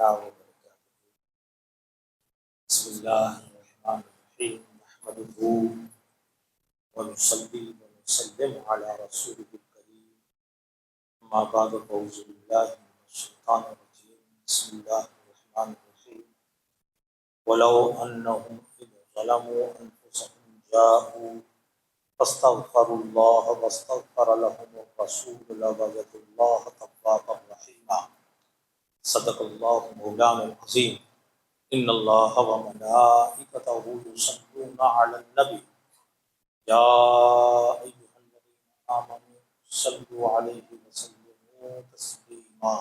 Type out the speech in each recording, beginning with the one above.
تعالی وبرکاتہ۔ بسم اللہ الرحمن الرحیم، نحمده ونصلی ونسلم علی رسوله الکریم، اما بعد فاعوذ باللہ من الشیطان الرجیم، بسم اللہ الرحمن الرحیم۔ ولو انہم اذ ظلموا انفسهم جاءوا فاستغفروا اللہ واستغفر لهم الرسول لوجدوا اللہ توابا رحیما۔ صدق اللہ مولانا العظیم۔ ان اللہ وملائکتہ یصلون علی النبی یا ایھا الذین آمنوا صلوا علیہ وسلموا تسلیما۔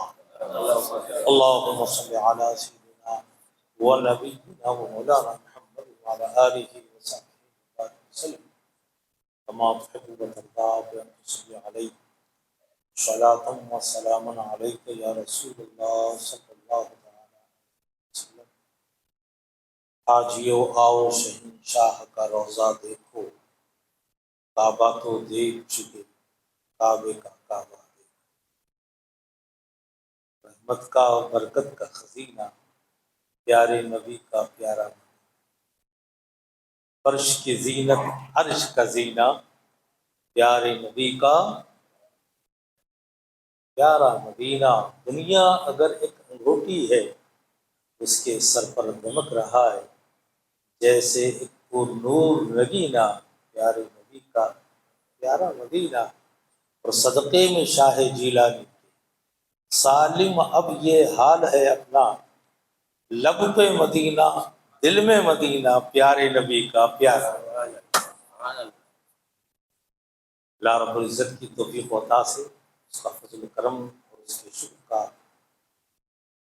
اللہم صل علی سیدنا ونبینا ومولانا محمد وعلی آلہ وصحبہ وسلم کما تحب وترضى بأن تصلي عليه صلاة وسلام عليك يا رسول الله صلی اللہ تعالی علیہ وسلم۔ آجیو آؤ شہنشاہ کا روضہ دیکھو، کعبہ تو دیکھ چکے، کعبے کا کعبہ دیکھو۔ رحمت کا اور برکت کا خزینہ، پیارے نبی کا پیارا نبی، فرش کی زینت عرش کا زینہ، پیارے نبی کا پیارا مدینہ۔ دنیا اگر ایک انگوٹھی ہے، اس کے سر پر دمک رہا ہے جیسے ایک وہ نور نگینہ، پیارے نبی کا پیارا مدینہ۔ اور صدقے میں شاہ جیلانی سالم اب یہ حال ہے اپنا، لب پہ مدینہ دل میں مدینہ، پیارے نبی کا پیارا۔ اللہ رب العزت کی توفیق و عطا سے، اس کا فضل و کرم اور اس کے شکر کا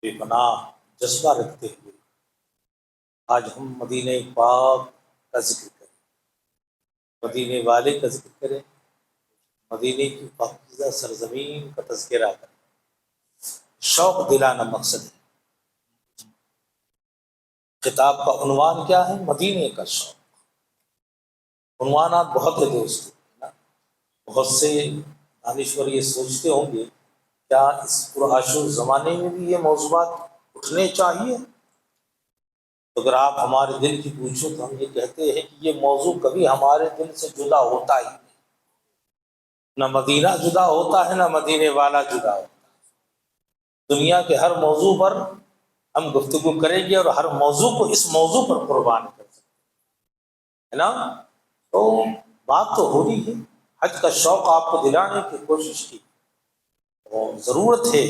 بے پناہ جذبہ رکھتے ہوئے آج ہم مدینہ پاک کا ذکر کریں، مدینے والے کا ذکر کریں، مدینے کی پاکیزہ سرزمین کا تذکرہ کریں۔ شوق دلانا مقصد ہے۔ کتاب کا عنوان کیا ہے؟ مدینے کا شوق۔ عنوانات بہت ہے دوستو، بہت سے دانشور یہ سوچتے ہوں گے کیا اس پرآشور زمانے میں بھی یہ موضوعات اٹھنے چاہیے؟ اگر آپ ہمارے دل کی پوچھو تو ہم یہ کہتے ہیں کہ یہ موضوع کبھی ہمارے دل سے جدا ہوتا ہی نہیں۔ نہ مدینہ جدا ہوتا ہے، نہ مدینے والا جدا ہوتا ہے۔ دنیا کے ہر موضوع پر ہم گفتگو کریں گے اور ہر موضوع کو اس موضوع پر قربان کر سکتے ہیں نا۔ تو بات تو ہو رہی ہے، حج کا شوق آپ کو دلانے کی کوشش کی، اور ضرورت ہے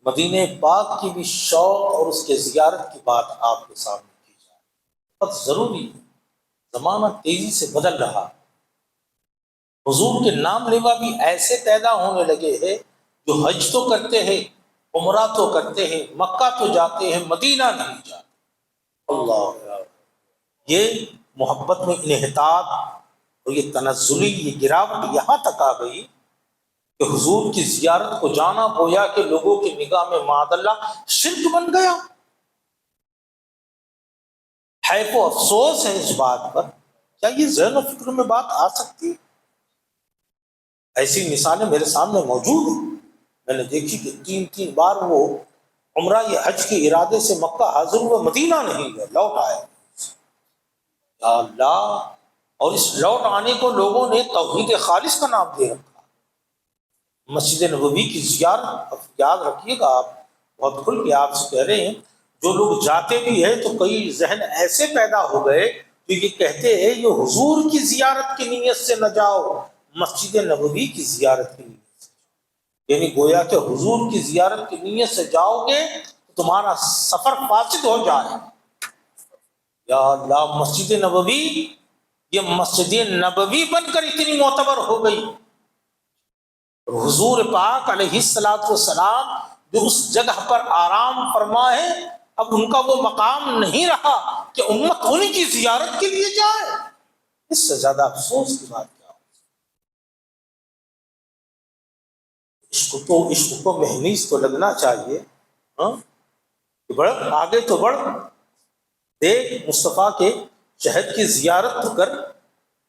مدینہ پاک کی بھی شوق اور اس کے زیارت کی بات آپ کے سامنے کی جائے، بہت ضروری ہے۔ زمانہ تیزی سے بدل رہا، حضور کے نام لیوا بھی ایسے پیدا ہونے لگے ہیں جو حج تو کرتے ہیں، عمرہ تو کرتے ہیں، مکہ تو جاتے ہیں، مدینہ نہیں جاتے۔ اللہ، یہ محبت میں انحطاط اور یہ تنزلی، یہ گراوٹ یہاں تک آ گئی کہ حضور کی زیارت کو جانا گویا کہ لوگوں کی نگاہ میں معاذ اللہ شرک بن گیا۔ حیف و افسوس ہے اس بات پر، کیا یہ ذہن و فکر میں بات آ سکتی؟ ایسی مثالیں میرے سامنے موجود ہیں۔ میں نے دیکھی کہ 3 بار وہ عمرہ یا حج کے ارادے سے مکہ حاضر ہوئے، مدینہ نہیں گئے، لوٹ آئے۔ یا اللہ، اور اس لوٹ آنے کو لوگوں نے توحید خالص کا نام دے رکھا۔ مسجد نبوی کی زیارت، یاد رکھیے گا، آپ بہت کھل کے آپ سے کہہ رہے ہیں، جو لوگ جاتے بھی ہیں تو کئی ذہن ایسے پیدا ہو گئے جو یہ کہتے ہیں یہ حضور کی زیارت کی نیت سے نہ جاؤ، مسجد نبوی کی زیارت کی نیت سے، یعنی گویا کہ حضور کی زیارت کی نیت سے جاؤ گے تو تمہارا سفر فاسد ہو جائے۔ یا اللہ، مسجد نبوی یہ مسجد نبوی بن کر اتنی معتبر ہو گئی، حضور پاک علیہ السلام جو اس جگہ پر آرام فرما ہے، اب ان کا وہ مقام نہیں رہا کہ امت انہیں کی زیارت کے لیے جائے۔ اس سے زیادہ افسوس کی بات کیا ہو؟ عشق کو محنیز تو لگنا چاہیے، بڑھ آگے تو بڑھ، دیکھ مصطفیٰ کے شہد کی زیارت تو کر،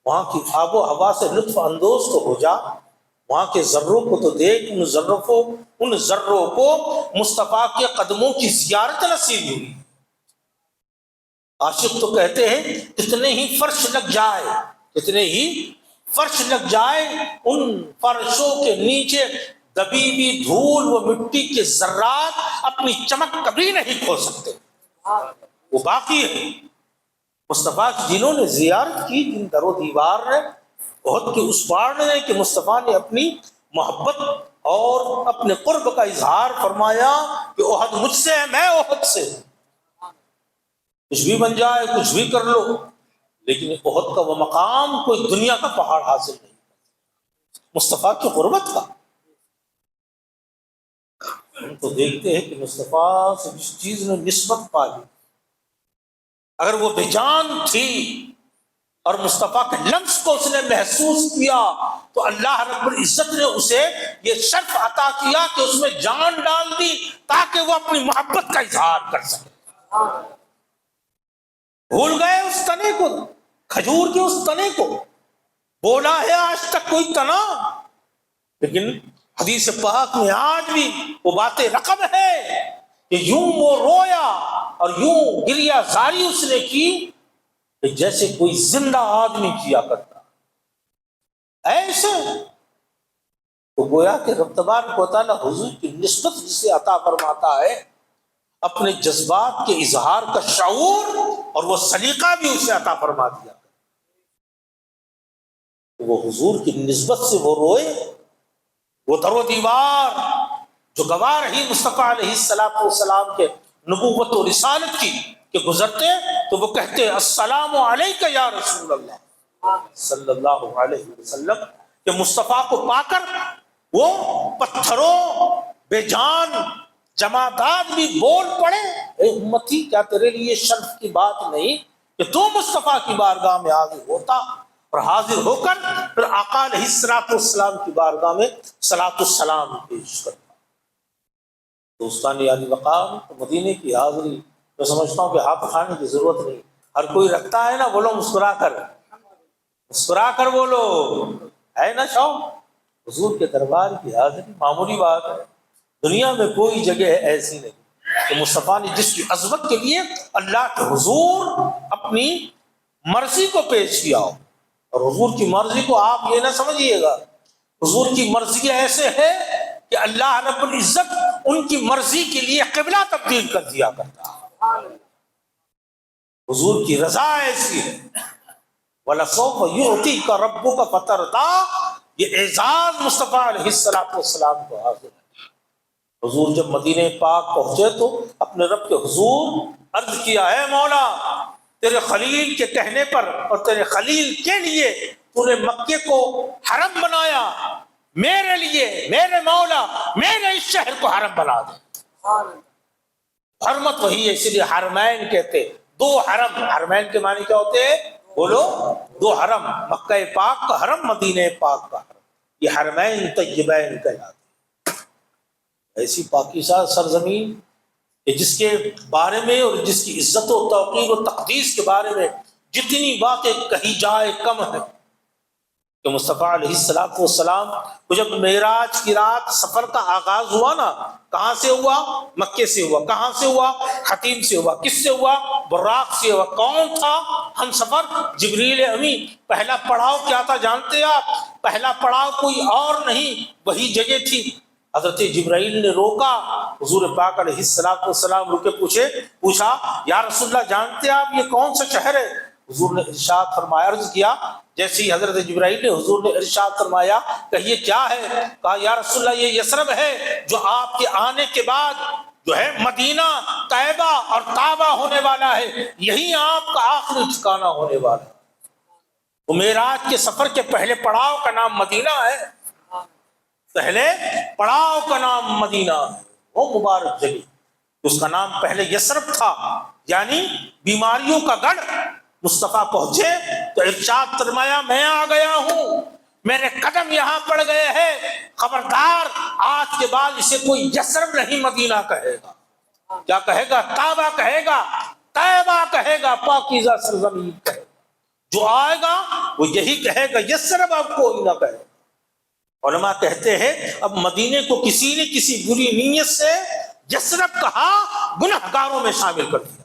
وہاں کی آب و ہوا سے لطف اندوز تو ہو جا، وہاں کے ذروں کو تو دیکھ، ان ذروں کو مصطفیٰ کے قدموں کی زیارت نصیب ہوئی۔ عاشق تو کہتے ہیں کتنے ہی فرش لگ جائے، کتنے ہی فرش لگ جائے، ان فرشوں کے نیچے دبی ہوئی دھول و مٹی کے ذرات اپنی چمک کبھی نہیں کھو سکتے، وہ باقی ہے۔ مصطفیٰ کی جنہوں نے زیارت کی، جن در و دیوار نے احد کے اس پار نے کہ مصطفیٰ نے اپنی محبت اور اپنے قرب کا اظہار فرمایا کہ احد مجھ سے ہے، میں احد سے، کچھ بھی بن جائے، کچھ بھی کر لو، لیکن احد کا وہ مقام کوئی دنیا کا پہاڑ حاصل نہیں، مصطفیٰ کی قربت کا۔ ہم تو دیکھتے ہیں کہ مصطفیٰ سے جس چیز نے نسبت پائی، اگر وہ بے جان تھی اور مصطفیٰ کے لمس کو اس نے محسوس کیا تو اللہ رب العزت نے اسے یہ شرف عطا کیا کہ اس میں جان ڈال دی تاکہ وہ اپنی محبت کا اظہار کر سکے۔ بھول گئے اس تنے کو، کھجور کے اس تنے کو، بولا ہے آج تک کوئی تنا، لیکن حدیث پاک میں آج بھی وہ باتیں رقم ہے کہ یوں وہ رویا اور یوں گریہ زاری اس نے کی کہ جیسے کوئی زندہ آدمی کیا کرتا، ایسے تو گویا کہ رب تبارک و تعالیٰ حضور کی نسبت جسے عطا فرماتا ہے، اپنے جذبات کے اظہار کا شعور اور وہ سلیقہ بھی اسے عطا فرما دیا، وہ حضور کی نسبت سے وہ روئے، وہ در و دیوار جو گواہ رہی مصطفیٰ علیہ السلام کے نبوت و رسالت کی کہ گزرتے تو وہ کہتے السلام علیک یا رسول اللہ صلی اللہ علیہ وسلم، کہ مصطفیٰ کو پا کر وہ پتھروں بے جان جمادات بھی بول پڑے، اے امتی کیا تیرے لیے شرف کی بات نہیں کہ تو مصطفیٰ کی بارگاہ میں حاضر ہوتا اور حاضر ہو کر پھر آقا علیہ السلام کی بارگاہ میں صلاۃ السلام پیش کرتا۔ دوستان عالی مقام، مدینے کی حاضری میں سمجھتا ہوں کہ ہاتھ کھانے کی ضرورت نہیں، ہر کوئی رکھتا ہے نا، بولو مسکرا کر بولو، ہے نا شوق؟ حضور کے دربار کی حاضری معمولی بات ہے، دنیا میں کوئی جگہ ایسی نہیں کہ مصطفیٰ نے جس کی عظمت کے لیے اللہ کے حضور اپنی مرضی کو پیش کیا ہو۔ اور حضور کی مرضی کو آپ یہ نہ سمجھیے گا، حضور کی مرضی ایسے ہے کہ اللہ رب العزت ان کی مرضی کے لیے قبلہ تبدیل کر دیا کرتا ہے، حضور کی رضا ایسی ہے۔ وَلَسَوْفَ يُعْطِيكَ رَبُّكَ فَتَرْضَىٰ، یہ اعزاز مصطفیٰ علیہ السلام کو حاصل ہے۔ حضور جب مدینہ پاک پہنچے تو اپنے رب کے حضور عرض کیا، اے مولا، تیرے خلیل کے کہنے پر اور تیرے خلیل کے لیے تو نے مکے کو حرم بنایا، میرے لیے میرے مولا میرے اس شہر کو حرم بنا دے۔ حرمت وہی ہے، اس لیے حرمین کہتے، دو حرم، حرمین کے معنی کیا ہوتے ہیں؟ بولو، دو حرم، مکہ پاک کا حرم، مدینہ پاک کا حرم، یہ حرمین طیبین کہلاتے۔ ایسی پاکیزہ سرزمین کہ جس کے بارے میں اور جس کی عزت و توقیر و تقدیس کے بارے میں جتنی باتیں کہی جائے کم ہے، کہ مصطفیٰ علیہ السلام کو جب معراج کی رات سفر کا آغاز ہوا نا، کہاں سے ہوا؟ مکے سے ہوا۔ کہاں سے ہوا؟ حتیم سے ہوا۔ کس سے ہوا؟ براق سے ہوا۔ کون تھا ہم سفر؟ جبریل امین۔ پہلا پڑاؤ کیا تھا جانتے ہیں آپ؟ پہلا پڑاؤ کوئی اور نہیں، وہی جگہ تھی۔ حضرت جبرائیل نے روکا، حضور پاک علیہ السلام رکے، پوچھا یا رسول اللہ جانتے ہیں آپ یہ کون سا شہر ہے؟ حضور نے ارشاد فرمایا، عرض کیا، جیسے ہی حضرت جبرائیل نے حضور نے ارشاد فرمایا کہ یہ کیا ہے؟ کہا یا رسول اللہ یہ یثرب ہے، جو آپ کے آنے کے بعد جو ہے مدینہ، طیبہ اور طابہ ہونے والا ہے، یہی آپ کا آخری ٹھکانہ ہونے والا ہے۔ وہ معراج کے سفر کے پہلے پڑاؤ کا نام مدینہ ہے، پہلے پڑاؤ کا نام مدینہ ہے، وہ مبارک جگہ، اس کا نام پہلے یثرب تھا، یعنی بیماریوں کا گڑھ۔ مصطفیٰ پہنچے تو ارشاد فرمایا میں آ گیا ہوں، میرے قدم یہاں پڑ گئے ہیں، خبردار آج کے بعد اسے کوئی یثرب نہیں مدینہ کہے گا، کیا کہے گا؟ طابہ کہے گا، طیبہ کہے گا، پاکیزہ سرزمین کہے گا۔ جو آئے گا وہ یہی کہے گا، یثرب اب کوئی نہ کہے۔ علماء کہتے ہیں اب مدینے کو کسی نے کسی بری نیت سے یثرب کہا گناہ گاروں میں شامل کر دیا.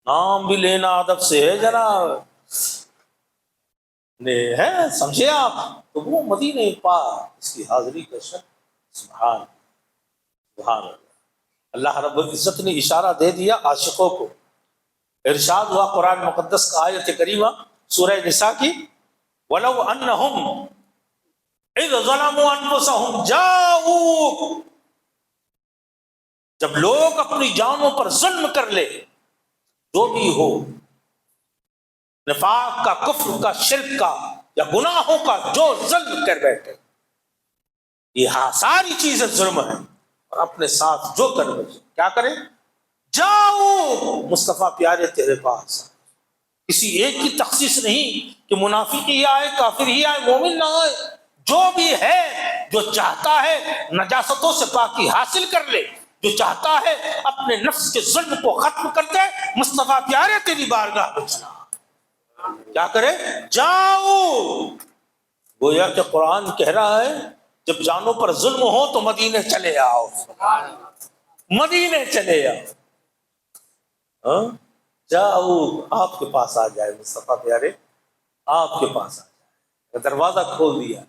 نام بھی لینا ادب سے ہے جناب ہے، سمجھے آپ؟ تو وہ مدینے پاک اس کی حاضری کا شک. سبحان سبحان اللہ رب العزت نے اشارہ دے دیا عاشقوں کو. ارشاد ہوا قرآن مقدس کا آیت کریمہ سورہ نساء کی، وَلَوْ أَنَّهُمْ اِذْ ظَلَمُوا أَنفُسَهُمْ جَاءُوكَ، جب لوگ اپنی جانوں پر ظلم کر لے، جو بھی ہو، نفاق کا، کفر کا، شرک کا یا گناہوں کا جو ظلم کر بیٹھے، یہ ساری چیزیں ظلم ہیں، اور اپنے ساتھ جو کر بیٹھے کیا کریں؟ جاؤ مصطفیٰ پیارے تیرے پاس. کسی ایک کی تخصیص نہیں کہ منافق ہی آئے، کافر ہی آئے، مومن نہ آئے. جو بھی ہے، جو چاہتا ہے نجاستوں سے پاکی حاصل کر لے، جو چاہتا ہے اپنے نفس کے ظلم کو ختم کر دے، مصطفیٰ پیارے تیری بارگاہ میں چلا. کیا کرے؟ جاؤ. گویا کہ قرآن کہہ رہا ہے جب جانوں پر ظلم ہو تو مدینے چلے آؤ، مدینے چلے آؤ. جاؤ، آپ کے پاس آ جائے مصطفیٰ پیارے، آپ کے پاس آ جائے. دروازہ کھول دیا.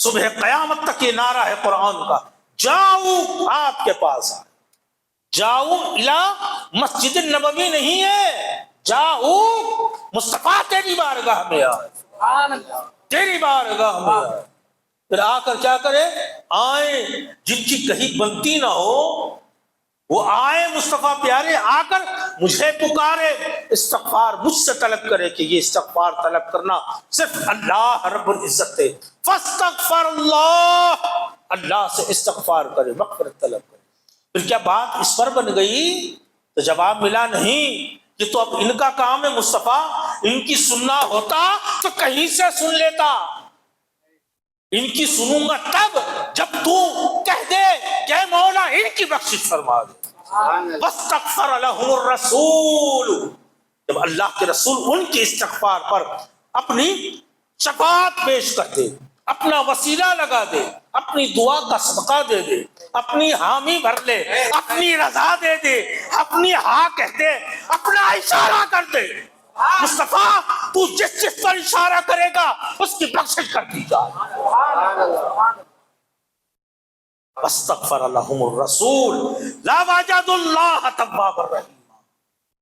صبح قیامت تک یہ نعرہ ہے قرآن کا، جاؤ آپ کے پاس آ. جاؤ الی مسجد النبوی نہیں ہے، جاؤ مصطفیٰ تیری بارگاہ میں آئے، تیری بارگاہ میں آئے. پھر آ کر کیا کرے؟ آئیں جن کی کہیں بنتی نہ ہو وہ آئے مصطفیٰ پیارے، آ کر مجھے پکارے، استغفار مجھ سے طلب کرے کہ یہ استغفار طلب کرنا صرف اللہ رب العزت ہے. فاستغفر اللہ، اللہ سے استغفار کرے، مغفرت طلب کرے. پھر کیا بات اس پر بن گئی؟ تو جواب ملا نہیں کہ تو اب ان کا کام ہے مصطفیٰ، ان کی سننا ہوتا تو کہیں سے سن لیتا. ان کی سنوں گا تب جب تو کہہ دے کہ اے مولا ان کی بخشش فرما دے. واستغفر لهم الرسول، جب اللہ کے رسول ان کے استغفار پر اپنی شفاعت پیش کر دے، اپنا وسیلہ لگا دے، اپنی دعا کا صدقہ دے دے، اپنی حامی بھر لے، اپنی رضا دے دے، اپنی ہاں کہہ دے، اپنا اشارہ کر دے، مصطفیٰ تو جس جس پر اشارہ کرے گا اس کی بخشش کر دی جائے. واستغفر لهم الرسول لوجدوا اللہ توابا رحیما.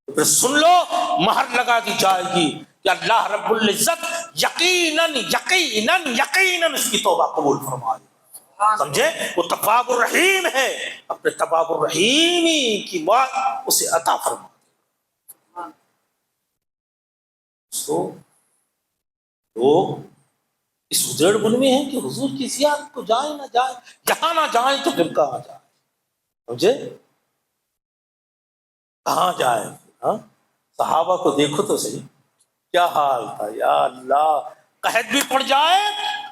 پھر سن لو، مہر لگا دی جائے گی کہ اللہ رب العزت یقیناً یقیناً یقیناً اس کی توبہ قبول فرمائے. سمجھے؟ وہ تواب الرحیم ہے، اپنے تواب الرحیمی کی بات اسے عطا فرما. تو اس ادھیڑ بن میں ہے کہ حضور کی زیارت کو جائیں نہ جائیں، یہاں نہ جائیں تو پھر کہاں جائیں؟ سمجھے؟ کہاں جائیں؟ صحابہ کو دیکھو تو صحیح کیا حال تھا. یا اللہ، قحط بھی پڑ جائے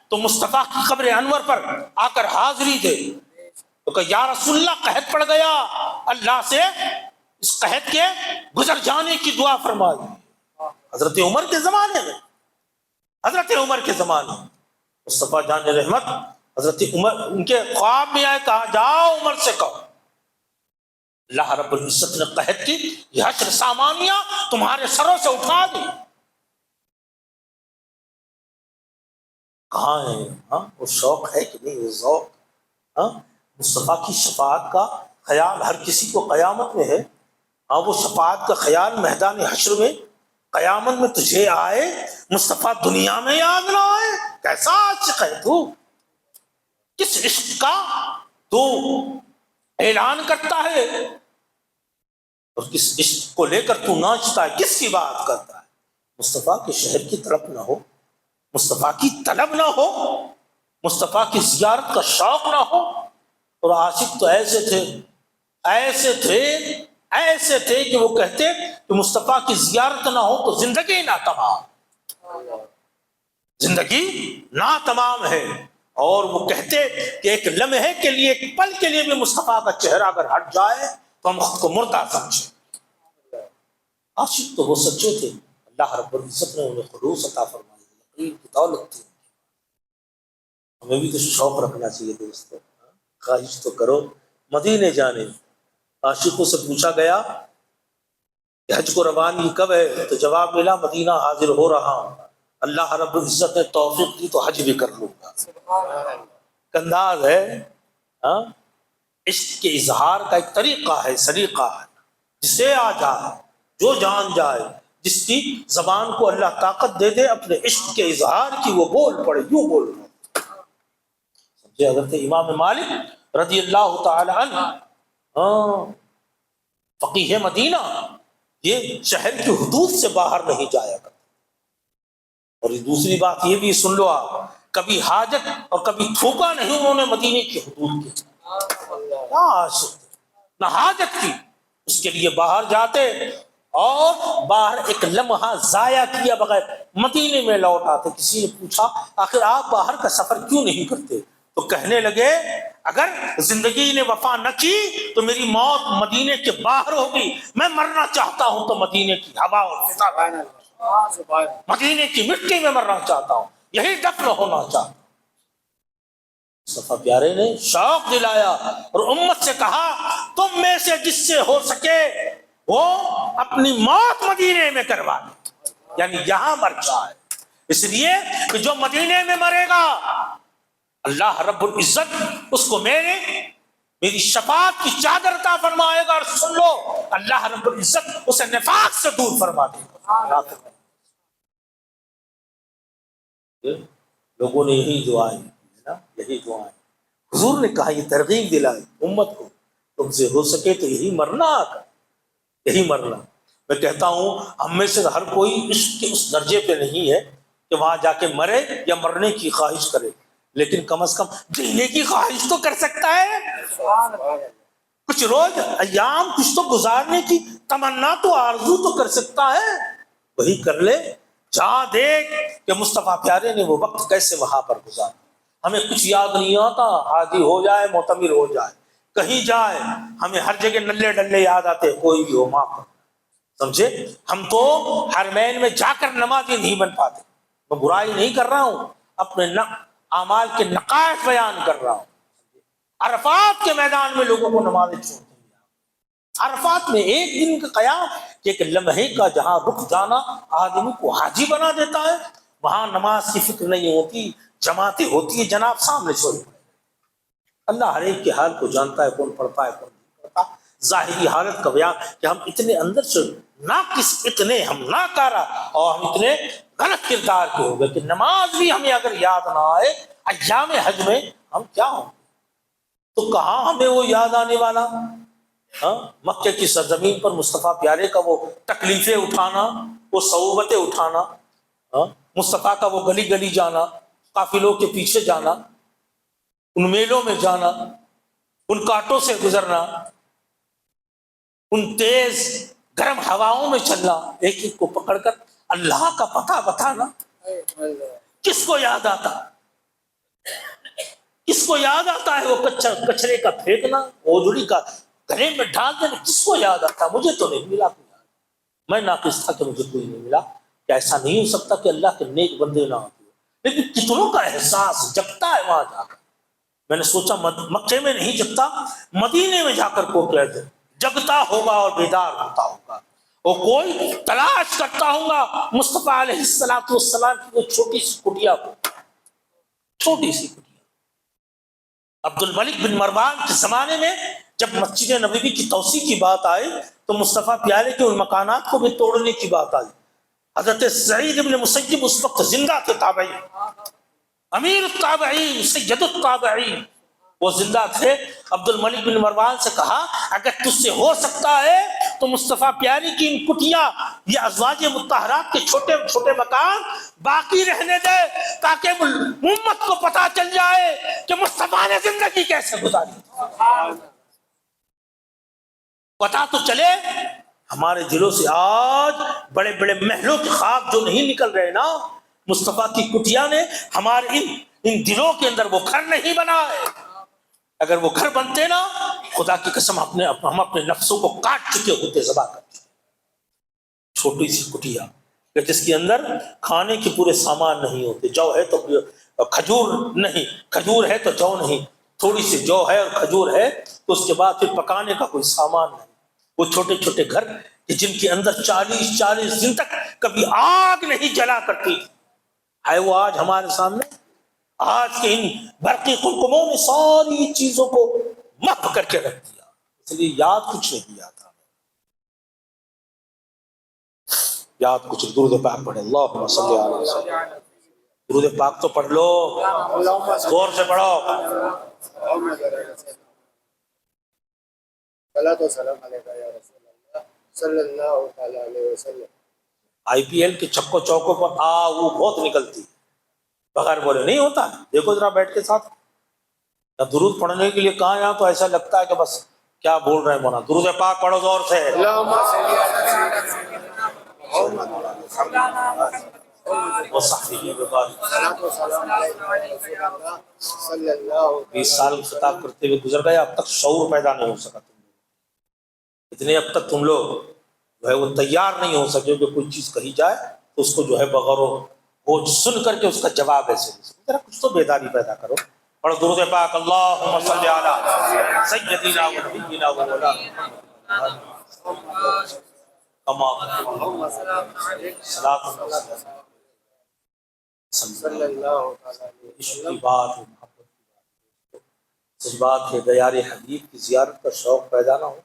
تو مصطفیٰ کی قبر انور پر آ کر حاضری دے تو کہ یا رسول اللہ قحط پڑ گیا، اللہ سے اس قحط کے گزر جانے کی دعا فرمائی. حضرت عمر کے زمانے میں، حضرت عمر کے زمانے میں مصطفیٰ جان رحمت حضرت عمر ان کے خواب میں آئے، کہا جاؤ عمر سے کہو اللہ رب العزت نے قحط کی یہ حشر سامانیہ تمہارے سروں سے اٹھا دی. کہاں ہے وہ شوق ہے کہ نہیں؟ وہ ذوق مصطفیٰ کی شفاعت کا خیال ہر کسی کو قیامت میں ہے. وہ شفاعت کا خیال میدان حشر میں قیامت میں تجھے آئے، مصطفیٰ دنیا میں یاد نہ آئے. کیسا عاشق ہے تو؟ کس عشق کا تو اعلان کرتا ہے اور کس عشق کو لے کر تو ناچتا ہے؟ کس کی بات کرتا ہے؟ مصطفیٰ کے شہر کی طرف نہ ہو، مصطفیٰ کی طلب نہ ہو، مصطفیٰ کی زیارت کا شوق نہ ہو. اور عاشق تو ایسے تھے، ایسے تھے، ایسے تھے کہ وہ کہتے کہ مصطفیٰ کی زیارت نہ ہو تو زندگی نہ تمام، زندگی نہ تمام ہے. اور وہ کہتے کہ ایک لمحے کے لیے، ایک پل کے لیے بھی مصطفیٰ کا چہرہ اگر ہٹ جائے تو ہم خود کو مردہ سمجھیں. عاشق تو وہ سچے تھے، اللہ رب العزت نے انہیں خلوص عطا فرمائی، یقین کی دولت تھی. ہمیں بھی تو شوق رکھنا چاہیے دوستو، خواہش تو کرو مدینے جانے۔ عاشقوں سے پوچھا گیا کہ حج کو روانگی کب ہے؟ تو جواب ملا مدینہ حاضر ہو رہا ہوں، اللہ رب العزت نے توفیق دی تو حج بھی کر لوں گا۔ انداز ہے ہاں، عشق کے اظہار کا ایک طریقہ ہے، سلیقہ ہے، جسے آ جائے، جو جان جائے، جس کی زبان کو اللہ طاقت دے دے اپنے عشق کے اظہار کی، وہ بول پڑے، یوں بول پڑے۔ سمجھے؟ حضرت امام مالک رضی اللہ تعالی عنہ فقیہ مدینہ، یہ شہر کی حدود سے باہر نہیں جایا کرتے۔ اور دوسری بات یہ بھی سن لو آپ، کبھی حاجت اور کبھی تھوکا نہیں انہوں نے مدینے کی حدود کی، نہ حاجت کی، اس کے لیے باہر جاتے اور باہر ایک لمحہ ضائع کیا بغیر مدینے میں لوٹ آتے۔ کسی نے پوچھا آخر آپ باہر کا سفر کیوں نہیں کرتے؟ تو کہنے لگے اگر زندگی نے وفا نہ کی تو میری موت مدینے کے باہر ہوگی، میں مرنا چاہتا ہوں تو مدینے کی ہوا اور فضا، مدینے کی مٹی میں مرنا چاہتا ہوں، یہی دفن ہونا چاہتا ہوں۔ مصطفیٰ پیارے نے شوق دلایا اور امت سے کہا تم میں سے جس سے ہو سکے وہ اپنی موت مدینے میں کروا دے، یعنی یہاں مر جائے، اس لیے کہ جو مدینے میں مرے گا اللہ رب العزت اس کو میری شفاعت کی چادر عطا فرمائے گا، اور سن لو اللہ رب العزت اسے نفاق سے دور فرما دے گا۔ لوگوں نے یہی دعائیں نا، یہی دعائیں حضور نے کہا، یہ ترغیب دلائی امت کو تم سے ہو سکے تو یہی مرنا آقا، یہی مرنا۔ میں کہتا ہوں ہم میں سے ہر کوئی عشق کے اس درجے پہ نہیں ہے کہ وہاں جا کے مرے یا مرنے کی خواہش کرے، لیکن کم از کم جینے کی خواہش تو کر سکتا ہے، کچھ روز ایام کچھ تو گزارنے کی تمنا تو آرزو تو کر سکتا ہے، وہی کر لے۔ جا دیکھ کہ مصطفیٰ پیارے نے وہ وقت کیسے وہاں پر گزارا۔ ہمیں کچھ یاد نہیں آتا، حاجی ہو جائے، معتمر ہو جائے، کہیں جائے، ہمیں ہر جگہ نلے ڈلے یاد آتے، کوئی بھی ہو ماں پر، سمجھے؟ ہم تو حرمین میں جا کر نمازی نہیں بن پاتے۔ میں برائی نہیں کر رہا ہوں، اپنے اعمال کے نقائص بیان کر رہا ہوں۔ عرفات کے میدان میں لوگوں کو نمازیں چھوڑ دیں، عرفات میں ایک دن کا قیام کہ ایک لمحے کا جہاں رک جانا آدمی کو حاجی بنا دیتا ہے، وہاں نماز کی فکر نہیں ہوتی، جماعتیں ہوتی ہیں، جناب سامنے سوئے پڑے۔ اللہ ہر ایک کے حال کو جانتا ہے، کون پڑھتا ہے کون نہیں پڑھتا۔ ظاہری حالت کا بیان کہ ہم اتنے اندر سے ناقص، اتنے ہم ناکارہ اور ہم اتنے غلط کردار کے ہو گئے کہ نماز بھی ہمیں اگر یاد نہ آئے ایام حج میں ہم کیا ہوں؟ تو کہاں ہمیں وہ یاد آنے والا؟ مکے کی سرزمین پر مصطفیٰ پیارے کا وہ تکلیفیں اٹھانا، وہ صعوبتیں اٹھانا، مصطفیٰ کا وہ گلی گلی جانا، قافلوں کے پیچھے جانا، ان میلوں میں جانا، ان کانٹوں سے گزرنا، ان تیز گرم ہواؤں میں چلنا، ایک ایک کو پکڑ کر اللہ کا پتہ بتانا، کس کو یاد آتا؟ کس کو یاد آتا ہے وہ کچرے کا پھینکنا، اوجڑی کا گلے میں ڈال دینا؟ کس کو یاد آتا؟ مجھے تو نہیں ملا کوئی یاد، میں ناقص تھا کہ مجھے کوئی نہیں ملا۔ کہ ایسا نہیں ہو سکتا کہ اللہ کے نیک بندے نہ ہوتے، لیکن کتنوں کا احساس جگتا ہے وہاں جا کر۔ میں نے سوچا مکے میں نہیں جگتا، مدینے میں جا کر کو کہتے جگتا ہوگا اور بیدار ہوتا ہوگا، اور کوئی تلاش کرتا ہوگا مصطفیٰ علیہ السلام کی وہ چھوٹی سی کٹیا کو، چھوٹی سی کٹیا۔ عبد الملک بن مروان کے زمانے میں جب مسجد نبوی کی توسیع کی بات آئی تو مصطفیٰ پیارے کے ان مکانات کو بھی توڑنے کی بات آئی۔ حضرت سعید بن مسیب اس وقت زندہ تھے، تابعی، امیر التابعین، سید التابعین، وہ زندہ تھے۔ عبد الملک بن مروان سے کہا اگر تجھ سے ہو سکتا ہے تو مصطفیٰ پیاری کی ان کٹیاں، یہ ازواج مطہرات کے چھوٹے چھوٹے مکان باقی رہنے دے، تاکہ امت کو پتا چل جائے کہ مصطفیٰ نے زندگی کیسے گزاری۔ پتا تو چلے۔ ہمارے دلوں سے آج بڑے بڑے محلوں کے خواب جو نہیں نکل رہے نا، مصطفیٰ کی کٹیا نے ہمارے ان دلوں کے اندر وہ گھر نہیں بنائے۔ اگر وہ گھر بنتے نا، خدا کی قسم ہم اپنے نفسوں کو کاٹ چکے ہوتے، ذبح کر چکے۔ چھوٹی سی کٹیا کہ جس کے اندر کھانے کے پورے سامان نہیں ہوتے، جو ہے تو کھجور نہیں، کھجور ہے تو جو نہیں، تھوڑی سی جو ہے اور کھجور ہے تو اس کے بعد پھر پکانے کا کوئی سامان نہیں. وہ چھوٹے چھوٹے گھر کہ جن کے اندر 40 دن تک کبھی آگ نہیں جلا کرتی ہے، وہ آج ہمارے سامنے. آج کے ان برقی قلقموں نے ساری چیزوں کو محو کر کے رکھ دیا، اس لیے یاد کچھ نہیں آتا. یاد کچھ درود پاک پڑھے، اللہم صلی علیہ وسلم. درود پاک تو پڑھ لو، زور سے پڑھو. آئی پی ایل کے چھکوں چوکوں پر وہ بہت نکلتی بغیر بولے نہیں ہوتا. دیکھو ذرا بیٹھ کے ساتھ درود پڑھنے کے لیے کہاں یہاں تو ایسا لگتا ہے کہ بس کیا بول رہے ہیں مولانا. درود پاک پڑھو زور سے. بیس سال خطاب کرتے ہوئے گزر گئے، اب تک شعور پیدا نہیں ہو سکا. اتنے اب تک تم لوگ جو ہے وہ تیار نہیں ہو سکے کہ کوئی چیز کہی جائے تو اس کو جو ہے بغور وہ سن کر کے اس کا جواب ایسے ذرا کچھ تو بیداری پیدا کرو. پڑھو درود پاک. اللہم صلی علی سیدنا و نبینا و مولانا کما صلی اللہ علیہ بات. سچ بات ہے دیار حبیب کی زیارت کا شوق پیدا نہ ہو.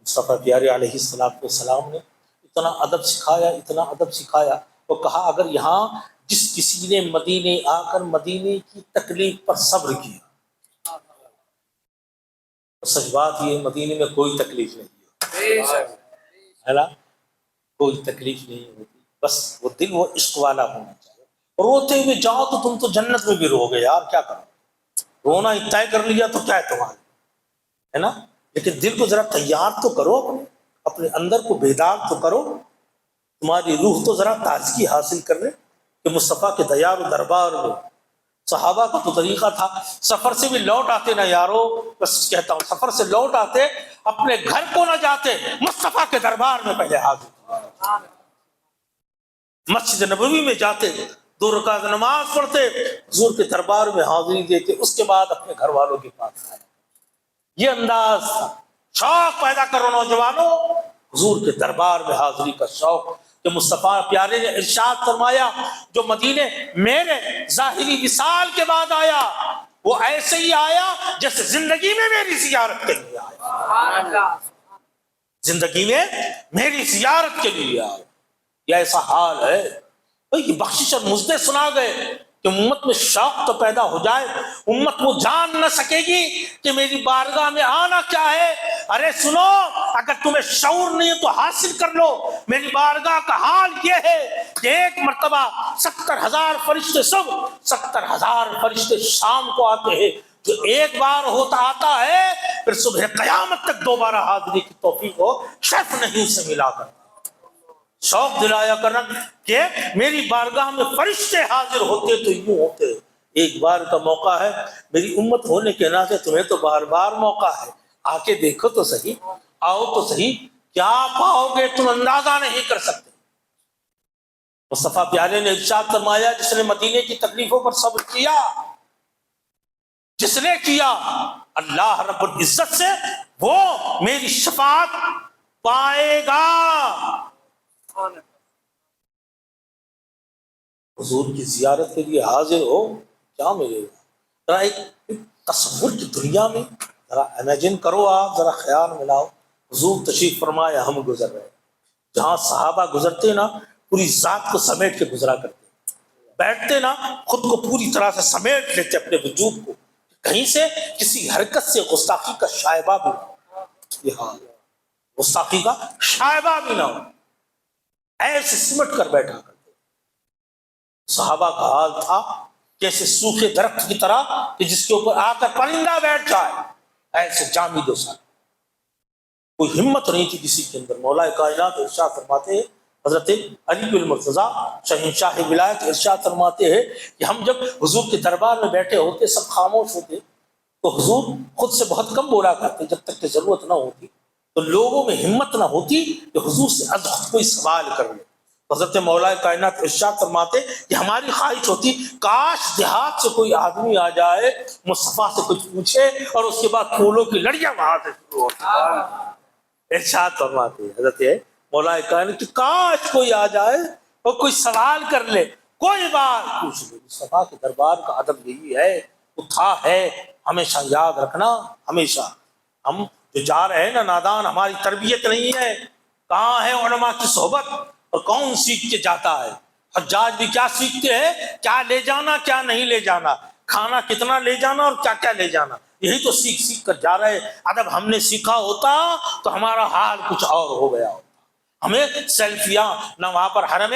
مصطفیٰ پیارے علیہ السلام نے اتنا ادب سکھایا، اتنا ادب سکھایا. وہ کہا اگر یہاں جس کسی نے مدینے آ کر مدینے کی تکلیف پر صبر کیا، سچ بات یہ مدینے میں کوئی تکلیف نہیں ہے نا، کوئی تکلیف نہیں ہوتی. بس وہ دل وہ عشق والا ہونا چاہیے. روتے ہوئے جاؤ تو تم تو جنت میں بھی رو گے یار، کیا کرو. رونا طے کر لیا تو کیا ہے تمہارا، ہے نا. لیکن دل کو ذرا تیار تو کرو، اپنے اندر کو بیدار تو کرو. تمہاری روح تو ذرا تازگی حاصل کر لے کہ مصطفیٰ کے دیار و دربار میں. صحابہ کا تو طریقہ تھا، سفر سے بھی لوٹ آتے نا یارو، بس کہتا ہوں سفر سے لوٹ آتے، اپنے گھر کو نہ جاتے، مصطفیٰ کے دربار میں پہلے حاضر. مسجد نبوی میں جاتے، 2 رکعت نماز پڑھتے، حضور کے دربار میں حاضری دیتے، اس کے بعد اپنے گھر والوں کے پاس آئے. یہ انداز تھا. شوق پیدا کرو نوجوانوں، حضور کے دربار میں حاضری کا شوق. کہ مصطفیٰ پیارے نے ارشاد فرمایا جو مدینے میرے ظاہری وصال کے بعد آیا وہ ایسے ہی آیا جیسے زندگی میں میری زیارت کے لیے آیا. زندگی میں میری زیارت کے لیے آیا. یہ ایسا حال ہے. یہ بخشش اور مزدے سنا گئے کہ امت میں شوق تو پیدا ہو جائے. امت وہ جان نہ سکے گی کہ میری بارگاہ میں آنا کیا ہے. ارے سنو، اگر تمہیں شعور نہیں ہے تو حاصل کر لو. میری بارگاہ کا حال یہ ہے کہ ایک مرتبہ 70,000 فرشتے صبح، 70,000 فرشتے شام کو آتے ہیں. جو ایک بار ہوتا آتا ہے پھر صبح قیامت تک دوبارہ حاضری کی توفیق ہو شرف نہیں سے ملا کر. شوق دلایا کرنا کہ میری بارگاہ میں فرشتے حاضر ہوتے تو یوں ہوتے. ایک بار کا موقع ہے، میری امت ہونے کے ناطے تمہیں تو بار بار موقع ہے. آ کے دیکھو تو صحیح، آؤ تو صحیح، کیا پاؤ گے تم اندازہ نہیں کر سکتے. مصطفیٰ پیارے نے ارشاد فرمایا جس نے مدینے کی تکلیفوں پر صبر کیا، جس نے کیا، اللہ رب العزت سے وہ میری شفاعت پائے گا. حضور کی زیارت کے لیے حاضر ہو، کیا ملے گا. ذرا ایک تصور کی دنیا میں ذرا امیجن کرو، آپ ذرا خیال ملاؤ. حضور تشریف فرمایا، ہم گزر رہے، جہاں صحابہ گزرتے نا پوری ذات کو سمیٹ کے گزرا کرتے، بیٹھتے نا خود کو پوری طرح سے سمیٹ لیتے اپنے وجود کو، کہیں سے کسی حرکت سے گستاخی کا شائبہ بھی نہ ہو. یہ حال گستاخی کا شائبہ بھی نہ ہو، ایسے سمٹ کر بیٹھا کرتے. صحابہ کا حال تھا جیسے سوکھے درخت کی طرح کہ جس کے اوپر آ کر پرندہ بیٹھ جائے، ایسے جامد و سر، کوئی ہمت نہیں تھی کسی کے اندر. مولا کائنات ارشاد فرماتے ہیں، حضرت علی المرتضیٰ شہنشاہ ولایت ارشاد فرماتے ہیں کہ ہم جب حضور کے دربار میں بیٹھے ہوتے سب خاموش ہوتے تو حضور خود سے بہت کم بولا کرتے جب تک کہ ضرورت نہ ہوتی. تو لوگوں میں ہمت نہ ہوتی کہ حضور سے از خود کوئی سوال کر لے. حضرت مولا کائنات ارشاد فرماتے کہ ہماری خواہش ہوتی کاش دیہات سے کوئی آدمی آ جائے مصطفیٰ سے کچھ پوچھے اور اس کے بعد پھولوں کی لڑیاں وہاں سے شروع ہو جائے۔ ارشاد فرماتے ہیں حضرت مولا کائنات کہ کاش کوئی آ جائے اور کوئی سوال کر لے، کوئی بات پوچھ لے۔ مصطفیٰ کے دربار کا ادب یہی ہے، اٹھا ہے، ہمیشہ یاد رکھنا، ہمیشہ ہم جو جا رہے ہیں نا نادان، ہماری تربیت نہیں ہے، کہاں ہے علماء کی صحبت اور کون سیکھ کے جاتا ہے۔ حجاج بھی کیا سیکھتے ہیں، کیا لے جانا کیا نہیں لے جانا، کھانا کتنا لے جانا اور کیا کیا لے جانا، یہی تو سیکھ سیکھ کر جا رہے۔ ادب ہم نے سیکھا ہوتا تو ہمارا حال کچھ اور ہو گیا ہوتا۔ ہمیں سیلفیاں نہ وہاں پر حرم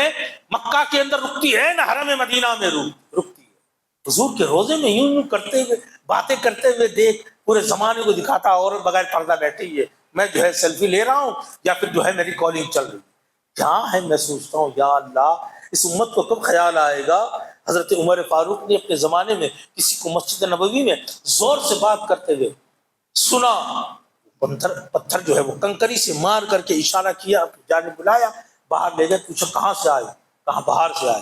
مکہ کے اندر رکتی ہے نہ حرم مدینہ میں رکتی ہے۔ حضور کے روزے میں یوں کرتے ہوئے باتیں کرتے ہوئے دیکھ پورے زمانے کو دکھاتا اور بغیر پردہ بیٹھی ہے، میں جو ہے سیلفی لے رہا ہوں یا پھر جو ہے میری کالنگ چل رہی کیا ہے۔ میں سوچتا ہوں یا اللہ اس امت کو کب خیال آئے گا۔ حضرت عمر فاروق نے اپنے زمانے میں کسی کو مسجد نبوی میں زور سے بات کرتے ہوئے سنا، پتھر جو ہے وہ کنکری سے مار کر کے اشارہ کیا، جانے بلایا، باہر لے گئے، پوچھا کہاں سے آئے، کہاں باہر سے آئے۔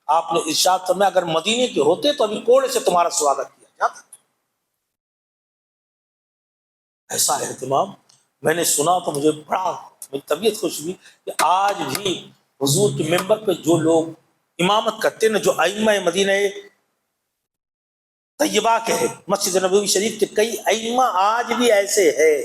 آپ نے ارشاد فرمایا اگر مدینے کے ہوتے تو ابھی کوڑے سے تمہارا سوالت کیا جاتا۔ ایسا اہتمام میں نے سنا تو مجھے بڑا میری طبیعت خوش ہوئی کہ آج بھی حضور کے ممبر پہ جو لوگ امامت کرتے ہیں، جو ائمہ مدینہ طیبہ کے ہیں، مسجد نبوی شریف کے کئی ائمہ آج بھی ایسے ہیں،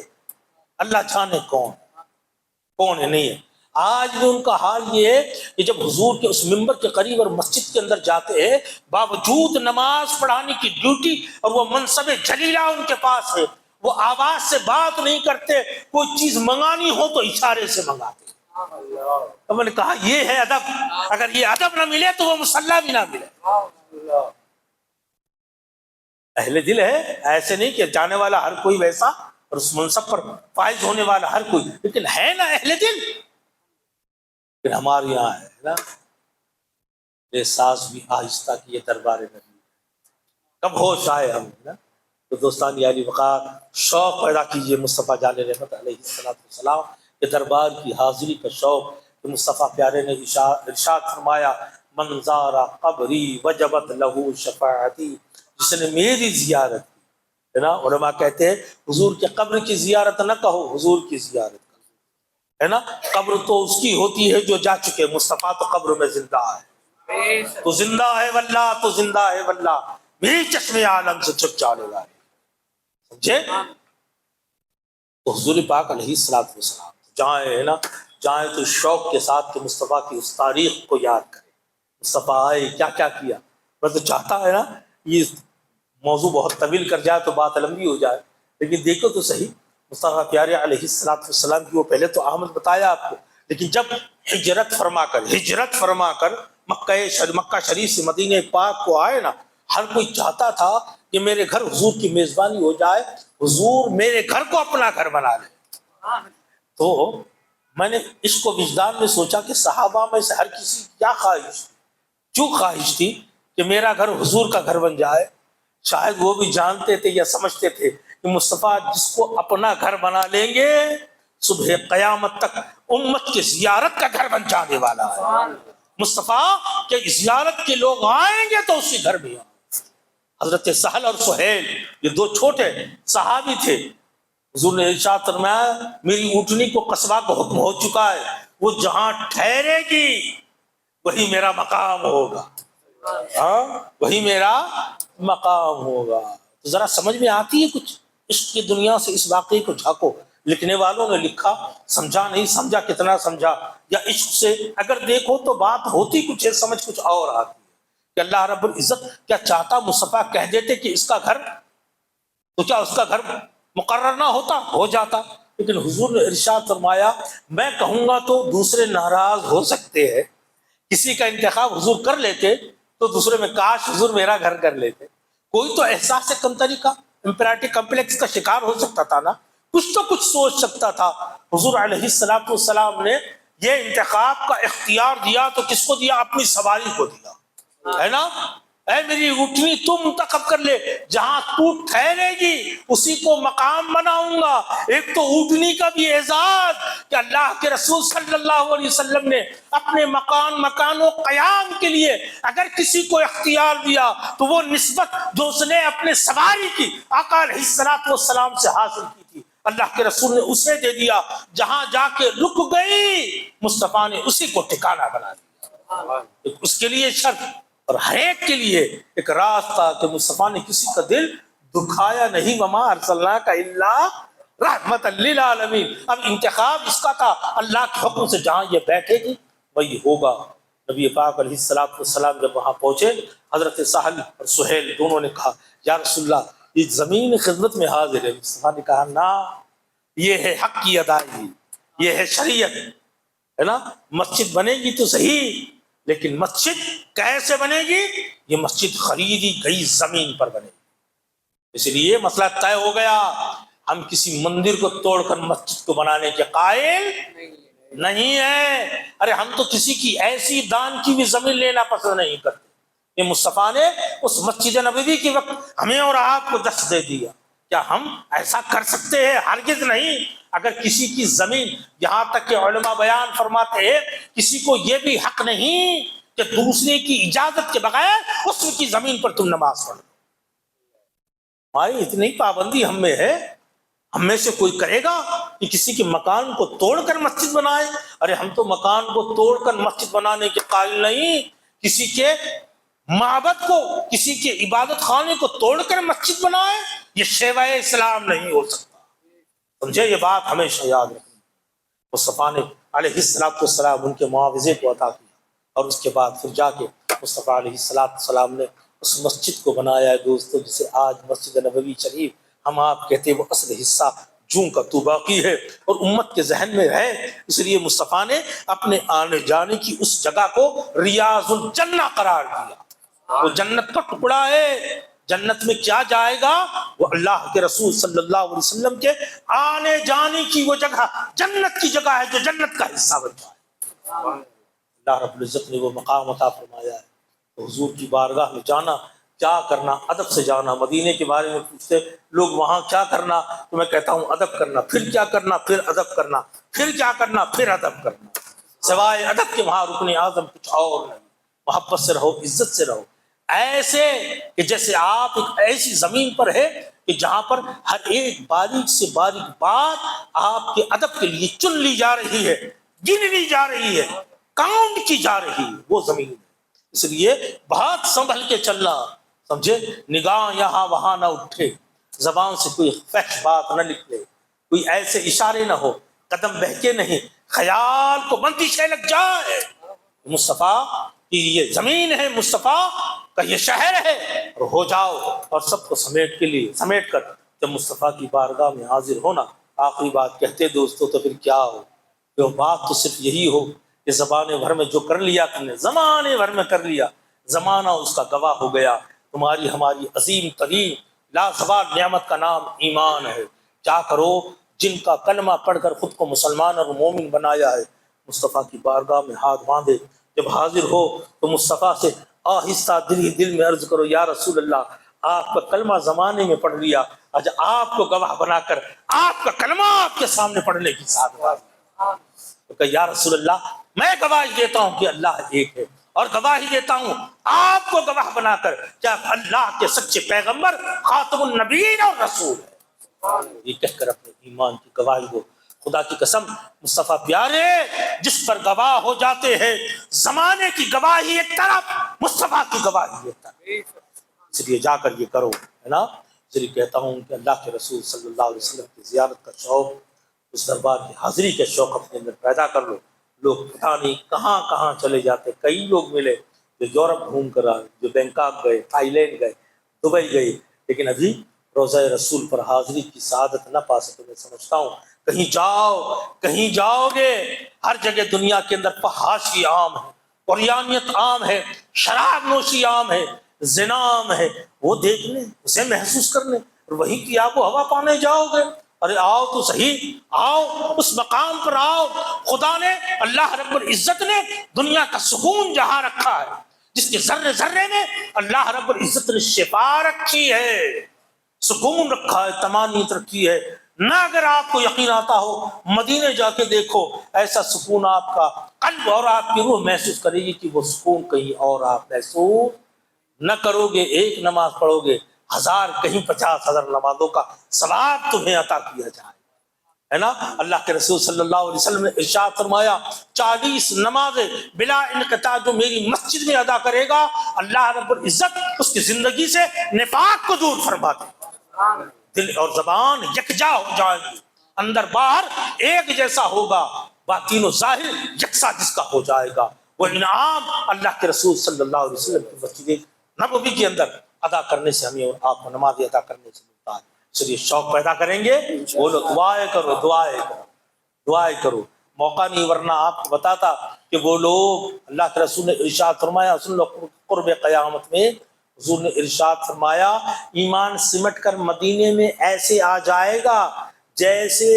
اللہ جانے کون ہے نہیں ہے۔ آج بھی ان کا حال یہ ہے کہ جب حضور کے اس ممبر کے قریب اور مسجد کے اندر جاتے ہیں، باوجود نماز پڑھانے کی ڈیوٹی اور وہ منصب جلیلہ ان کے پاس ہے، وہ آواز سے بات نہیں کرتے، کوئی چیز منگانی ہو تو اشارے سے منگاتے۔ تو میں نے کہا یہ ہے ادب، اگر یہ ادب نہ ملے تو وہ مصلی بھی نہ ملے۔ اہل دل ہے، ایسے نہیں کہ جانے والا ہر کوئی ویسا اور اس منصب پر فائز ہونے والا ہر کوئی، لیکن ہے نا اہل دل۔ لیکن ہمارے یہاں ہے نا یہ ساز بھی آہستہ کی یہ دربار نبی، کب ہوش آئے ہم نا۔ تو دوستان علی وقار شوق پیدا کیجئے مصطفیٰ جان رحمت علیہ السلام کے دربار کی حاضری کا شوق کہ مصطفیٰ پیارے نے ارشاد فرمایا من زار قبری وجبت لہو شفاعتی، جس نے میری زیارت کی ہے نا۔ علماء کہتے ہیں حضور کے قبر کی زیارت نہ کہو، حضور کی زیارت کرو ہے نا۔ قبر تو اس کی ہوتی ہے جو جا چکے، مصطفیٰ تو قبر میں زندہ ہے، تو زندہ ہے واللہ، تو زندہ ہے واللہ، میری چشم عالم سے چھپ جانے گا، سمجھے۔ تو حضور پاک علیہ السلام جہاں ہے نا، جہاں تو شوق کے ساتھ کہ مصطفیٰ کی اس تاریخ کو یاد کرے، مصطفیٰ آئے کیا کیا کیا۔ میں تو چاہتا ہے نا یہ موضوع بہت طویل کر جائے تو بات لمبی ہو جائے، لیکن دیکھو تو صحیح مصطفیٰ پیارے علیہ السلام کی وہ پہلے تو آمد بتایا آپ کو، لیکن جب ہجرت فرما کر مکہ شریف سے مدینہ پاک کو آئے نا، ہر کوئی چاہتا تھا کہ میرے گھر حضور کی میزبانی ہو جائے، حضور میرے گھر کو اپنا گھر بنا لے۔ تو میں نے اس کو وجدان میں سوچا کہ صحابہ میں سے ہر کسی کیا خواہش تھی کہ میرا گھر حضور کا گھر بن جائے۔ شاید وہ بھی جانتے تھے یا سمجھتے تھے کہ مصطفیٰ جس کو اپنا گھر بنا لیں گے صبح قیامت تک امت کی زیارت کا گھر بن جانے والا ہے۔ مصطفیٰ کہ زیارت کے لوگ آئیں گے تو اسی گھر میں آئیں۔ حضرت سہل اور سہیل یہ دو چھوٹے صحابی تھے، حضور نے ارشاد فرمایا میری اونٹنی کو قصبہ کو حکم ہو چکا ہے، وہ جہاں ٹھہرے گی وہی میرا مقام ہوگا، وہی میرا مقام ہوگا۔ تو ذرا سمجھ میں آتی ہے کچھ عشق کی دنیا سے اس واقعے کو جھانکو۔ لکھنے والوں نے لکھا، سمجھا نہیں سمجھا کتنا سمجھا، یا عشق سے اگر دیکھو تو بات ہوتی کچھ ہے، سمجھ کچھ اور آتی ہے کہ اللہ رب العزت کیا چاہتا مصطفیٰ کہہ دیتے کہ اس کا گھر، تو کیا اس کا گھر مقرر نہ ہوتا، ہو جاتا۔ لیکن حضور نے ارشاد فرمایا میں کہوں گا تو دوسرے ناراض ہو سکتے ہیں، کسی کا انتخاب حضور کر لیتے تو دوسرے میں کاش حضور میرا گھر کر لیتے۔ کوئی تو احساس کمتری کا امپیریٹی کمپلیکس کا شکار ہو سکتا تھا نا، کچھ تو کچھ سوچ سکتا تھا۔ حضور علیہ السلام نے یہ انتخاب کا اختیار دیا تو کس کو دیا؟ اپنی سواری کو دیا، ہے نا۔ اے میری اٹھنی تو منتخب کر لے، جہاں تو ٹھہرے گی اسی کو مقام بناؤں گا۔ ایک تو اٹھنی کا بھی اعزاز کہ اللہ کے رسول صلی اللہ علیہ وسلم نے اپنے مکان و قیام کے لیے اگر کسی کو اختیار دیا تو وہ نسبت جو اس نے اپنے سواری کی آقا علیہ الصلوۃ والسلام سے حاصل کی تھی، اللہ کے رسول نے اسے دے دیا۔ جہاں جا کے رک گئی مصطفیٰ نے اسی کو ٹھکانہ بنا دیا۔ اس کے لیے شرط اور ہر ایک کے لیے ایک راستہ کہ مصطفیٰ نے کسی کا دل دکھایا نہیں، وما ارسلناک الا رحمت للعالمین۔ اب انتخاب اس کا تھا، اللہ کے حکم سے جہاں یہ بیٹھے گی وہی ہوگا۔ نبی پاک علیہ الصلوۃ والسلام جب وہاں پہنچے، حضرت سہل اور سہیل دونوں نے کہا یا رسول اللہ یہ زمین خدمت میں حاضر ہے۔ مصطفیٰ نے کہا نہ، یہ ہے حق کی ادائیگی، یہ ہے شریعت، ہے نا۔ مسجد بنے گی تو صحیح، لیکن مسجد کیسے بنے گی؟ یہ مسجد خریدی گئی زمین پر بنے گی۔ اس لیے مسئلہ طے ہو گیا، ہم کسی مندر کو توڑ کر مسجد کو بنانے کے قائل نہیں ہے۔ ارے ہم تو کسی کی ایسی دان کی بھی زمین لینا پسند نہیں کرتے۔ یہ مصطفیٰ نے اس مسجد نبوی کے وقت ہمیں اور آپ کو دست دے دیا، کیا ہم ایسا کر سکتے ہیں؟ ہرگز نہیں۔ اگر کسی کی زمین، یہاں تک کہ علماء بیان فرماتے ہیں کسی کو یہ بھی حق نہیں کہ دوسرے کی اجازت کے بغیر اس کی زمین پر تم نماز پڑھو۔ ہماری اتنی پابندی ہم میں ہے، ہم میں سے کوئی کرے گا کہ کسی کے مکان کو توڑ کر مسجد بنائے؟ ارے ہم تو مکان کو توڑ کر مسجد بنانے کے قائل نہیں، کسی کے معبد کو، کسی کے عبادت خانے کو توڑ کر مسجد بنائے، یہ شیوہ اسلام نہیں ہو سکتا۔ سمجھے؟ یہ بات ہمیشہ یاد رکھیں۔ مصطفیٰ نے علیہ السلام ان کے معاوضے کو عطا کیا، اور اس کے بعد پھر جا کے مصطفیٰ علیہ السلام نے اس مسجد کو بنایا ہے دوستو، جسے آج مسجد نبوی شریف ہم آپ کہتے ہیں، وہ اصل حصہ جوں کا تو باقی ہے اور امت کے ذہن میں ہے۔ اس لیے مصطفیٰ نے اپنے آنے جانے کی اس جگہ کو ریاض الجنہ قرار دیا۔ وہ جنت کا ٹکڑا ہے، جنت میں کیا جائے گا؟ وہ اللہ کے رسول صلی اللہ علیہ وسلم کے آنے جانے کی وہ جگہ جنت کی جگہ ہے جو جنت کا حصہ بن جائے۔ اللہ رب العزت نے وہ مقام عطا فرمایا ہے۔ تو حضور کی بارگاہ میں جانا، کیا کرنا؟ ادب سے جانا۔ مدینے کے بارے میں پوچھتے لوگ وہاں کیا کرنا، تو میں کہتا ہوں ادب کرنا، پھر کیا کرنا، پھر ادب کرنا، پھر کیا کرنا، پھر ادب کرنا۔ سوائے ادب کے وہاں رکن اعظم کچھ اور نہیں۔ محبت سے رہو، عزت سے رہو، ایسے کہ جیسے آپ ایک ایسی زمین پر ہے کہ جہاں پر ہر ایک باریک سے باریک بات آپ کے ادب کے لیے چن لی جا رہی ہے، گن لی جا رہی ہے، کاؤنٹ کی جا رہی ہے، وہ زمین ہے۔ اس لیے بہت سنبھل کے چلنا، سمجھے؟ نگاہ یہاں وہاں نہ اٹھے، زبان سے کوئی فحش بات نہ نکلے، کوئی ایسے اشارے نہ ہو، قدم بہکے نہیں، خیال کو بندشیں لگ جائے۔ مصطفیٰ کہ یہ زمین ہے، مصطفیٰ کا یہ شہر ہے، اور ہو جاؤ اور سب کو سمیٹ کر جب مصطفیٰ کی بارگاہ میں حاضر ہونا، آخری بات کہتے دوستو تو پھر کیا ہو؟ جو بات تو صرف یہی ہو کہ زمانے بھر میں جو کر لیا تم نے، زمانے بھر میں کر لیا، زمانہ اس کا گواہ ہو گیا۔ تمہاری ہماری عظیم ترین لازوال نعمت کا نام ایمان ہے۔ کیا کرو؟ جن کا کلمہ پڑھ کر خود کو مسلمان اور مومن بنایا ہے، مصطفیٰ کی بارگاہ میں ہاتھ باندھے جب حاضر ہو تو مصطفیٰ سے آہستہ دل ہی دل میں عرض کرو یا رسول اللہ، آپ کا کلمہ زمانے میں پڑھ لیا، آج آپ کو گواہ بنا کر آپ کا کلمہ آپ کے سامنے پڑھنے کی سعادت تو کہ یا رسول اللہ میں گواہی دیتا ہوں کہ اللہ ایک ہے، اور گواہی دیتا ہوں آپ کو گواہ بنا کر کیا اللہ کے سچے پیغمبر خاتم النبیین اور رسول ہے۔ یہ کہہ کر اپنے ایمان کی گواہی دو۔ خدا کی قسم مصطفیٰ پیارے جس پر گواہ ہو جاتے ہیں، زمانے کی گواہی ایک طرف، مصطفیٰ کی گواہی ایک طرف، اس لیے جا کر یہ کرو، ہے نا۔ اس لیے کہتا ہوں کہ اللہ کے رسول صلی اللہ علیہ وسلم کی زیارت کا شوق، اس دربار کی حاضری کا شوق اپنے اندر پیدا کر لو۔ لوگ پتہ نہیں کہاں کہاں چلے جاتے، کئی لوگ ملے جو یورپ گھوم کر آئے، جو بینکاک گئے، تھائی لینڈ گئے، دبئی گئے، لیکن ابھی روضہ رسول پر حاضری کی سعادت نہ پا سکے۔ میں سمجھتا ہوں کہیں جاؤ گے، ہر جگہ دنیا کے اندر فحاشی عام ہے، قریانیت عام ہے، شراب نوشی عام ہے، زنا عام ہے، وہ دیکھنے، اسے محسوس کرنے اور وہی کی آب و ہوا پانے جاؤ گے؟ ارے آؤ تو صحیح، آؤ اس مقام پر آؤ۔ خدا نے، اللہ رب العزت نے دنیا کا سکون جہاں رکھا ہے، جس کے ذرے ذرے میں اللہ رب العزت نے شفا رکھی ہے، سکون رکھا ہے، طمانینت رکھی ہے۔ نہ اگر آپ کو یقین آتا ہو، مدینے جا کے دیکھو، ایسا سکون آپ کا قلب اور آپ کی روح محسوس کرے گی کہ وہ سکون کہیں اور آپ محسوس نہ کرو گے۔ ایک نماز پڑھو گے، 1000 کہیں 50,000 نمازوں کا ثواب تمہیں عطا کیا جائے، ہے نا۔ اللہ کے رسول صلی اللہ علیہ وسلم نے ارشاد فرمایا 40 نمازیں بلا انقطاع جو میری مسجد میں ادا کرے گا، اللہ رب العزت اس کی زندگی سے نفاق کو دور فرما دے، دل اور زبان یکجا ہو جائیں گی، اندر باہر ایک جیسا ہوگا، باطن و ظاہر یکساں جس کا ہو جائے گا۔ وہ انعام اللہ کے رسول صلی اللہ علیہ وسلم کی مسجد نبوی کے اندر ادا کرنے سے ہمیں اور آپ کو نماز ادا کرنے سے ملتا ہے۔ اس لیے شوق پیدا کریں گے، بولو دعائیں کرو، دعائیں کرو، دعائیں کرو۔ موقع نہیں ورنہ آپ کو بتاتا کہ وہ لوگ، اللہ کے رسول نے ارشاد فرمایا، سن لو قرب قیامت میں حضور نے ارشاد فرمایا ایمان سمٹ کر مدینے میں ایسے آ جائے گا جیسے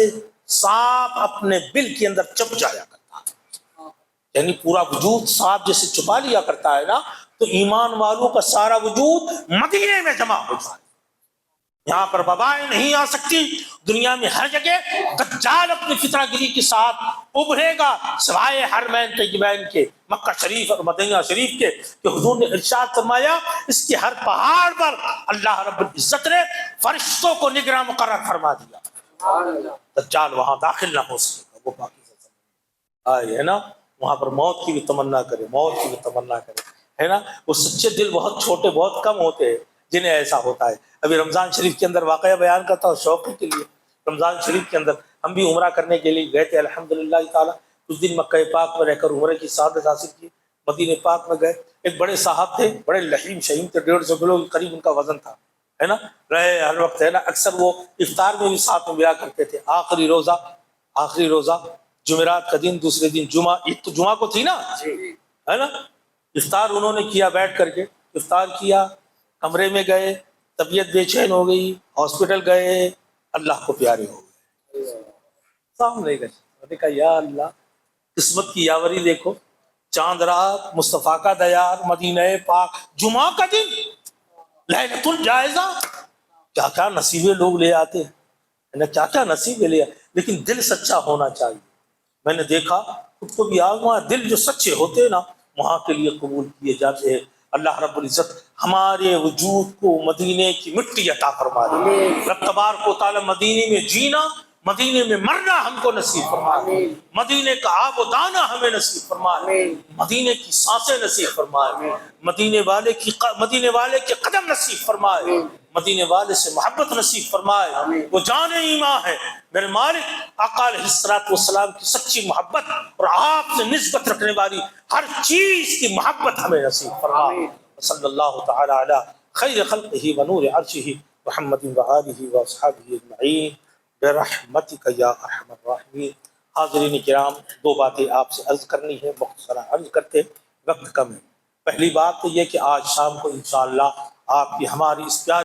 سانپ اپنے بل کے اندر چھپ جایا کرتا ہے، یعنی پورا وجود سانپ جیسے چھپا لیا کرتا ہے نا، تو ایمان والوں کا سارا وجود مدینے میں جمع ہو جائے۔ یہاں پر وبائیں نہیں آ سکتی، دنیا میں ہر جگہ دجال اپنی فطرہ گری کے ساتھ ابھرے گا، سوائے حرمین طیبین کے، مکہ شریف اور مدینہ شریف کے، کہ حضور نے ارشاد فرمایا اس کے ہر پہاڑ پر اللہ رب العزت نے فرشتوں کو نگراں مقرر فرما دیا، دجال وہاں داخل نہ ہو سکے گا۔ وہ باقی آئے ہے نا، وہاں پر موت کی بھی تمنا کرے، موت کی بھی تمنا کرے، ہے نا۔ وہ سچے دل بہت چھوٹے، بہت کم ہوتے ہیں جنہیں ایسا ہوتا ہے۔ ابھی رمضان شریف کے اندر واقعہ بیان کرتا ہوں شوق کے لیے۔ رمضان شریف کے اندر ہم بھی عمرہ کرنے کے لیے گئے تھے، الحمدللہ تعالیٰ کچھ دن مکہ پاک میں رہ کر عمرے کی سعادت حاصل کی، مدینہ پاک میں گئے۔ ایک بڑے صاحب تھے، بڑے لحیم شہیم تھے، 150 کلو کے قریب ان کا وزن تھا، ہے نا، رہے ہر وقت، ہے نا۔ اکثر وہ افطار میں بھی ساتھ میں ملا کرتے تھے۔ آخری روزہ جمعرات کا دن، دوسرے دن جمعہ، عید تو جمعہ کو تھی نا، ہے نا۔ افطار انہوں نے کیا بیٹھ کر کے، افطار کیا، کمرے میں گئے، طبیعت بے چین ہو گئی، ہاسپٹل گئے، اللہ کو پیارے ہو گئے، سامنے گئے۔ میں نے کہا یا اللہ، قسمت کی یاوری دیکھو، چاند رات، مصطفیٰ کا دیار، مدینہ پاک، جمعہ کا دن، لیلۃ الجائزہ، کیا کیا نصیبیں لوگ لے آتے ہیں، کیا کیا نصیبیں لے آتے، لیکن دل سچا ہونا چاہیے۔ میں نے دیکھا خود کو بھی آزمایا، دل جو سچے ہوتے ہیں نا وہاں کے لیے قبول کیے جاتے ہیں۔ اللہ رب العزت ہمارے وجود کو مدینے کی مٹی عطا فرما دے، رب تبارک و تعالی مدینے میں جینا، مدینے میں مرنا ہم کو نصیب فرما دے، مدینے کا آب و دانہ ہمیں نصیب فرما دے، مدینے کی سانسیں نصیب فرمائے، مدینے والے کے قدم نصیب فرمائے، مدینے والے سے محبت نصیب فرمائے۔ وہ جان ایمان ہے میرے مالک، آقا علیہ الصلوۃ والسلام کی سچی محبت اور آپ سے نسبت رکھنے والی ہر چیز کی محبت ہمیں نصیب فرمائے۔ صلی اللہ تعالی علی خیر خلقہ ونور عرشہ محمد وآلہ واصحابہ اجمعین برحمتک یا ارحم الراحمین۔ حاضرین کرام، 2 باتیں آپ سے عرض کرنی ہے، مختصرا عرض کرتے، وقت کم ہے۔ پہلی بات تو یہ کہ آج شام کو انشاءاللہ آپ کی ہماری اس پیاری